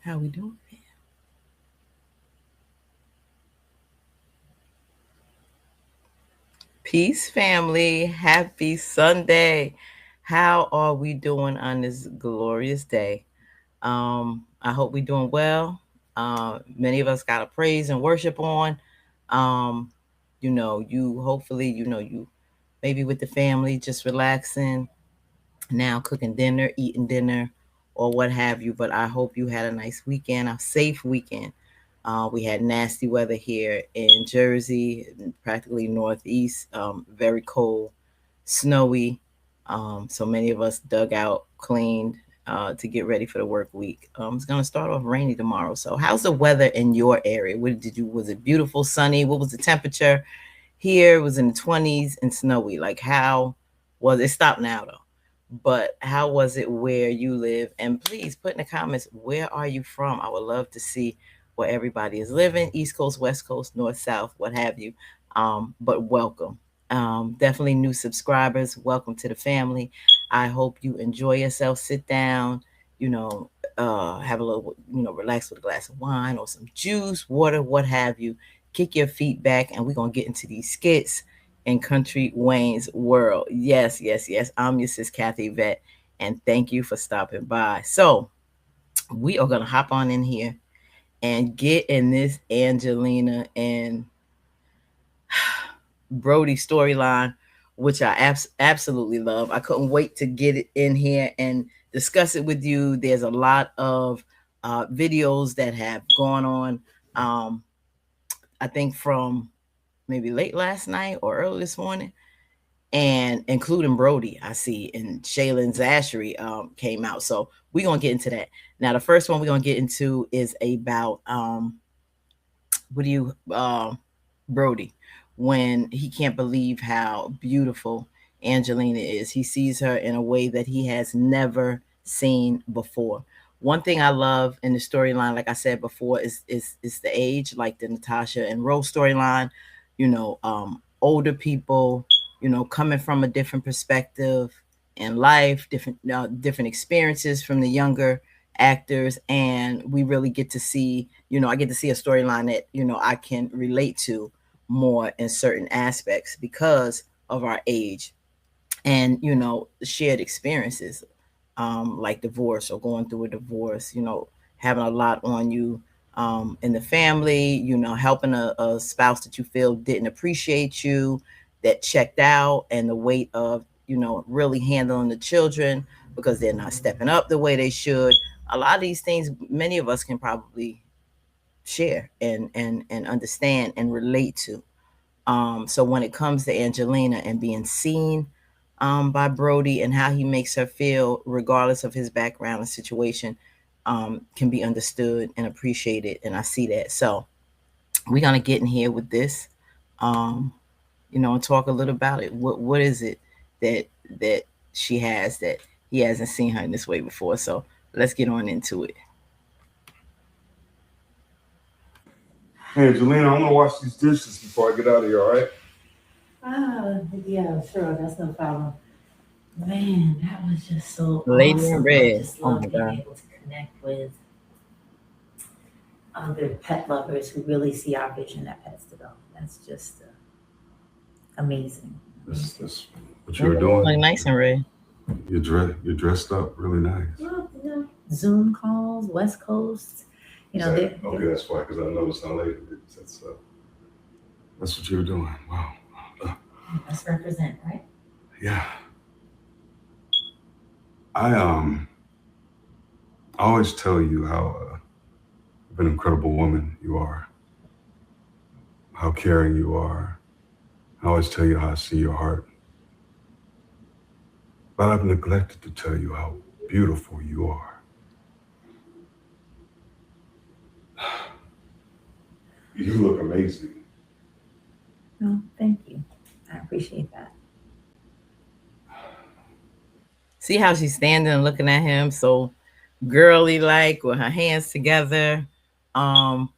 How we doing? Peace, family. Happy Sunday. How are we doing on this glorious day? I hope we're doing well. Many of us got a praise and worship on. Um, you hopefully, you maybe with the family, just relaxing, now cooking dinner, eating dinner, or what have you. But I hope you had a nice weekend, a safe weekend. We had nasty weather here in Jersey, practically northeast, very cold, snowy. So many of us dug out, cleaned to get ready for the work week. It's going to start off rainy tomorrow. So, how's the weather in your area? What did you? Was it beautiful, sunny? What was the temperature? Here it was in the 20s and snowy. Like, how was it? Stopped now though. But how was it where you live? And please put in the comments, where are you from? I would love to see where everybody is living, East Coast, West Coast, North, South, what have you. But welcome. Definitely new subscribers. Welcome to the family. I hope you enjoy yourself. Sit down, have a little, relax with a glass of wine or some juice, water, what have you. Kick your feet back, and we're going to get into these skits in Country Wayne's world. Yes, yes, yes. I'm your sis, Kathy Vet, and thank you for stopping by. So, we are going to hop on in here and get in this Angelina and Brody storyline, which I absolutely love. I couldn't wait to get it in here and discuss it with you. There's a lot of videos that have gone on, I think from maybe late last night or early this morning, and including Brody, I see, and Shaylin Zachary came out. So we're going to get into that. Now, the first one we're going to get into is about what do you Brody, when he can't believe how beautiful Angelina is. He sees her in a way that he has never seen before. One thing I love in the storyline, like I said before, is the age, like the Natasha and Rose storyline. Older people, coming from a different perspective in life, different experiences from the younger actors, and we really get to see, I get to see a storyline that I can relate to more in certain aspects because of our age and shared experiences, like divorce or going through a divorce, having a lot on you in the family, helping a spouse that you feel didn't appreciate you, that checked out, and the weight of really handling the children because they're not stepping up the way they should. A lot of these things many of us can probably share and understand and relate to. So when it comes to Angelina and being seen by Brody and how he makes her feel, regardless of his background and situation, can be understood and appreciated. And I see that. So we're gonna get in here with this, um, and talk a little about it. What is it that she has that he hasn't seen her in this way before? So let's get on into it. Hey, Angelina, I'm gonna wash these dishes before I get out of here, all right? Yeah, sure, that's no problem. Man, that was just so Lady in awesome. I red. just Oh love my being god. able to connect with other pet lovers who really see our vision at Pets to Go. That's just amazing, amazing. That's what That you're was like doing. nice and red. You're dressed up really nice. Well, Zoom calls, West Coast, Is that okay? That's why, because I noticed how late it is. That's what you're doing. Wow. Uh, let's represent, right? yeah. I I always tell you how of an incredible woman you are, how caring you are. I always tell you how I see your heart, but I've neglected to tell you how beautiful you are. You look amazing. No, thank you. I appreciate that. See how she's standing and looking at him so girly like with her hands together. Um,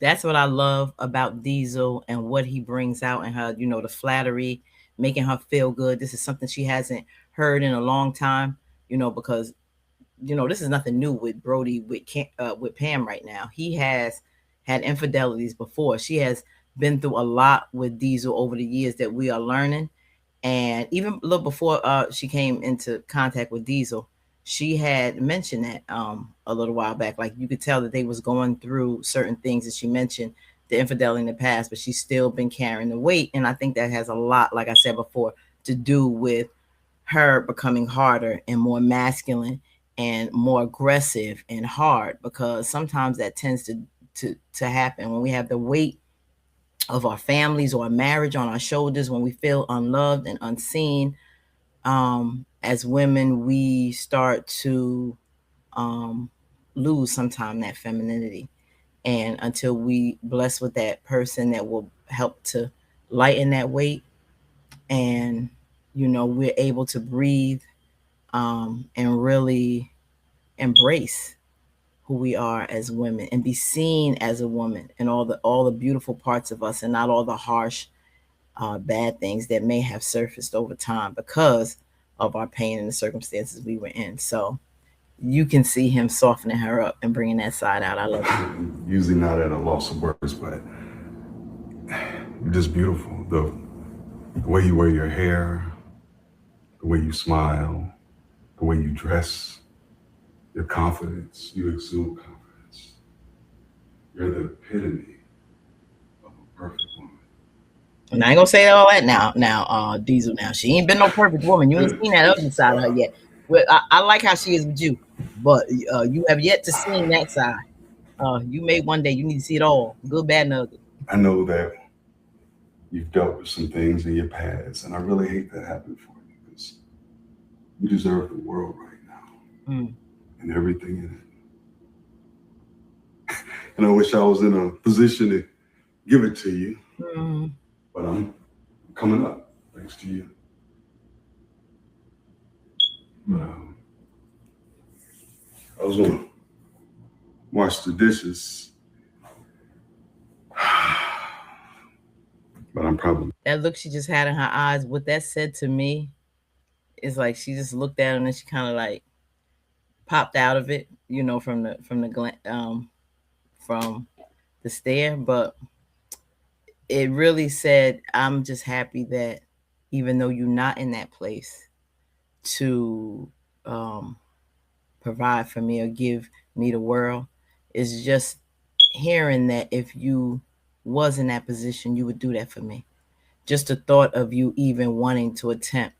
that's what I love about Diesel and what he brings out in her, the flattery, making her feel good. This is something she hasn't heard in a long time, because this is nothing new with Brody with Pam right now. He has had infidelities before. She has been through a lot with Diesel over the years that we are learning. And even a little before she came into contact with Diesel, she had mentioned that a little while back. Like you could tell that they was going through certain things, that she mentioned the infidelity in the past, but she's still been carrying the weight. And I think that has a lot, like I said before, to do with her becoming harder and more masculine and more aggressive and hard, because sometimes that tends to happen when we have the weight of our families or a marriage on our shoulders, when we feel unloved and unseen. As women, we start to um, lose sometime that femininity, and until we bless with that person that will help to lighten that weight, and we're able to breathe, and really embrace who we are as women and be seen as a woman and all the beautiful parts of us, and not all the harsh bad things that may have surfaced over time because of our pain and the circumstances we were in. So you can see him softening her up and bringing that side out. I love it. Usually not at a loss of words, but you're just beautiful. The way you wear your hair, the way you smile, the way you dress, your confidence, you exude confidence. You're the epitome of a perfect woman. And I ain't gonna say all that now, Diesel. Now she ain't been no perfect woman. You ain't seen that ugly side of her yet. Well, I like how she is with you, but you have yet to see that side. You may one day. You need to see it all, good, bad, and ugly. I know that you've dealt with some things in your past, and I really hate that happened for you, because you deserve the world right now and everything in it. And I wish I was in a position to give it to you, but I'm coming up thanks to you. I was gonna wash the dishes, but I'm probably That look she just had in her eyes. What that said to me is like she just looked at him and she kind of like popped out of it, from the stare. But it really said, I'm just happy that even though you're not in that place to provide for me or give me the world, it's just hearing that if you was in that position, you would do that for me. Just the thought of you even wanting to attempt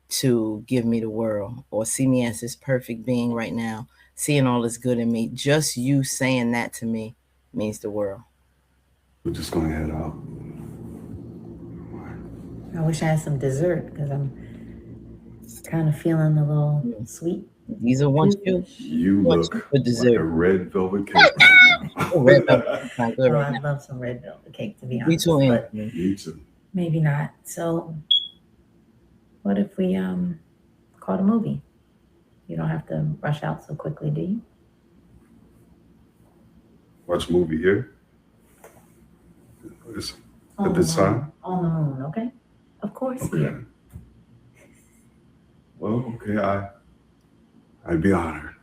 to give me the world or see me as this perfect being right now, seeing all this good in me, just you saying that to me means the world. we're just gonna head out. I wish I had some dessert because I'm kind of feeling a little sweet. These are ones you. You What look you for like dessert? a red velvet cake right now. Oh, red velvet sounds good Oh, right I now. love some red velvet cake, to be Me honest. too, But Anthony. Me too. maybe not. So, what if we call a movie? You don't have to rush out so quickly, do you? Watch a movie here. It's On at the this moon. time. On the moon, okay? Of course, Okay. here. Well, okay, I'd be honored.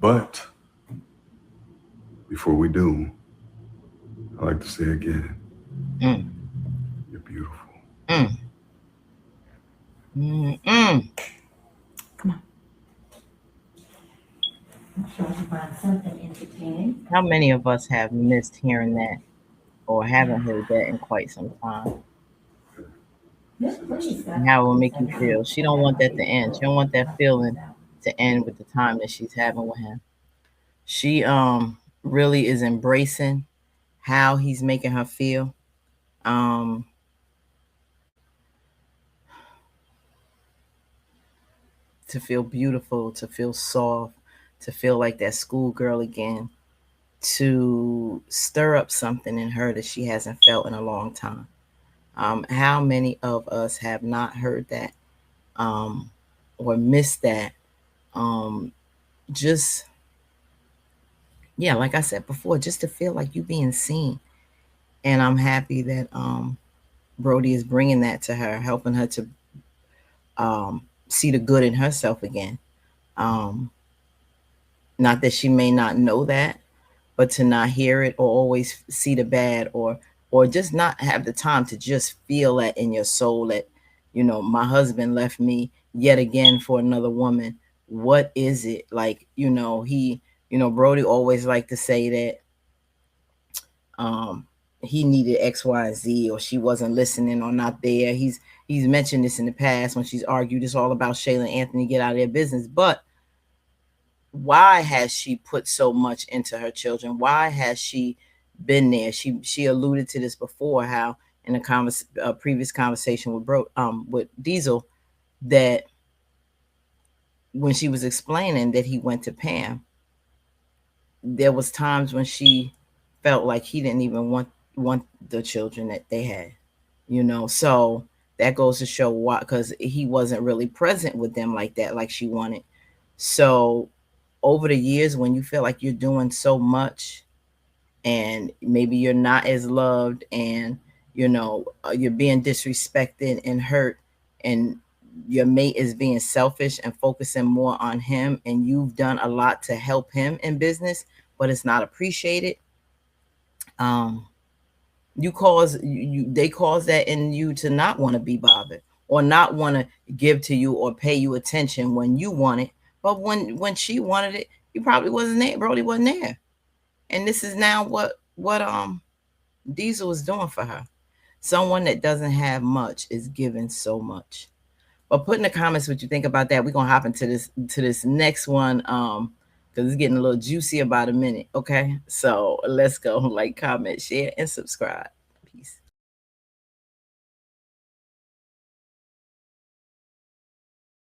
But before we do, I like to say again, Mm. you're beautiful. Mm. Mm-mm. Come on. I'm sure I can find something entertaining. How many of us have missed hearing that or haven't heard that in quite some time? Yes, please. And how it will make you feel. She don't want that to end. She don't want that feeling to end with the time that she's having with him. She really is embracing how he's making her feel. Um to feel beautiful, to feel soft, to feel like that schoolgirl again, to stir up something in her that she hasn't felt in a long time. How many of us have not heard that, um, or missed that? Um, just, yeah, like I said before, just to feel like you being seen. And I'm happy that Brody is bringing that to her, helping her to see the good in herself again. Um, Not that she may not know that, but to not hear it or always see the bad, or just not have the time to just feel that in your soul that, my husband left me yet again for another woman. What is it? Like, Brody always liked to say that um he needed X, Y, and Z, or she wasn't listening or not there. He's mentioned this in the past when she's argued it's all about Shayla and Anthony, get out of their business. But why has she put so much into her children? Why has she been there? She alluded to this before, how in a previous conversation with Diesel, that when she was explaining that he went to Pam, there was times when she felt like he didn't even want the children that they had, So that goes to show why, because he wasn't really present with them like that, like she wanted. So over the years, when you feel like you're doing so much and maybe you're not as loved, and you're being disrespected and hurt, and your mate is being selfish and focusing more on him, and you've done a lot to help him in business, but it's not appreciated. um they cause that in you to not want to be bothered, or not want to give to you or pay you attention when you want it. But when she wanted it, you probably wasn't there. Brody wasn't there. And this is now what Diesel is doing for her. Someone that doesn't have much is giving so much. But put in the comments what you think about that. We're gonna hop into this next one, because it's getting a little juicy about a minute. Okay, so let's go. Like, comment, share, and subscribe.